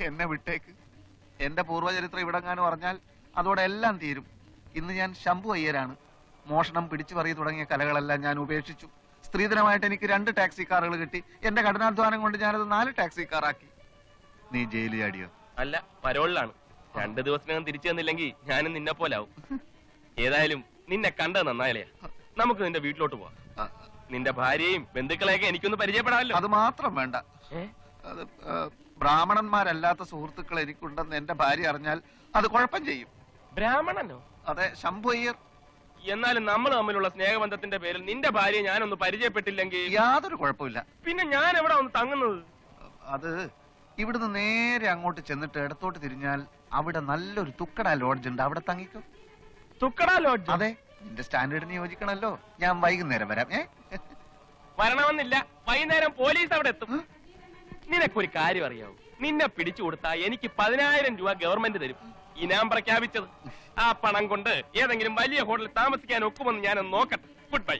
എന്നെ വിട്ടേക്ക്. എന്റെ പൂർവ്വചരിത്രം ഇവിടെങ്ങാനും പറഞ്ഞാൽ അതോടെ എല്ലാം തീരും. ഇന്ന് ഞാൻ ശംഭു അയ്യരാണ്. മോഷണം, പിടിച്ചു പറി തുടങ്ങിയ കലകളെല്ലാം ഞാൻ ഉപേക്ഷിച്ചു. സ്ത്രീധനമായിട്ട് എനിക്ക് 2 ടാക്സി കാറുകൾ കിട്ടി. എന്റെ കഠിനാധ്വാനം കൊണ്ട് ഞാനത് 4 ടാക്സി കാറാക്കി. നീ ജയിലിൽ ചാടിയോ? അല്ല, പരോളിലാണ്. 2 ദിവസത്തിനകം തിരിച്ചു തന്നില്ലെങ്കിൽ ഞാനും നിന്നെ പോലാവും. ഏതായാലും നിന്നെ കണ്ടത് നന്നായാലേ. നമുക്ക് നിന്റെ വീട്ടിലോട്ട് പോവാം. നിന്റെ ഭാര്യയും ബന്ധുക്കളെയൊക്കെ എനിക്കൊന്ന് പരിചയപ്പെടാമല്ലോ. അത് മാത്രം വേണ്ട. അത് ബ്രാഹ്മണന്മാരല്ലാത്ത സുഹൃത്തുക്കൾ എനിക്കുണ്ടെന്ന് എന്റെ ഭാര്യ അറിഞ്ഞാൽ അത് കുഴപ്പം ചെയ്യും. ബ്രാഹ്മണനോ? അതെ, ശംഭു അയ്യർ. എന്നാലും നമ്മൾ തമ്മിലുള്ള സ്നേഹബന്ധത്തിന്റെ പേരിൽ നിന്റെ ഭാര്യ ഞാനൊന്ന് പരിചയപ്പെട്ടില്ലെങ്കിൽ യാതൊരു കുഴപ്പമില്ല. പിന്നെ ഞാൻ എവിടെ ഒന്ന് തങ്ങുന്നത്? അത് ഇവിടുന്ന് നേരെ അങ്ങോട്ട് ചെന്നിട്ട് ഇടത്തോട്ട് തിരിഞ്ഞാൽ അവിടെ നല്ലൊരു തുക്കട ലോഡ്ജ് ഉണ്ട്. അവിടെ തങ്ങിക്കോ. തുക്കട ലോഡ്ജ്? അതെ, നിന്റെ സ്റ്റാൻഡേർഡിന് യോജിക്കണല്ലോ. ഞാൻ വൈകുന്നേരം വരാം. വരണമെന്നില്ല, വൈകുന്നേരം പോലീസ് അവിടെ എത്തും. നിനക്കൊരു കാര്യം അറിയാവൂ, നിന്നെ പിടിച്ചു കൊടുത്താ എനിക്ക് 10,000 രൂപ ഗവൺമെന്റ് തരും. ഇനാം പ്രഖ്യാപിച്ചത്. ആ പണം കൊണ്ട് ഏതെങ്കിലും വലിയ ഹോട്ടലിൽ താമസിക്കാൻ ഒക്കുമെന്ന് ഞാനൊന്ന് നോക്കട്ടെ. Good bye.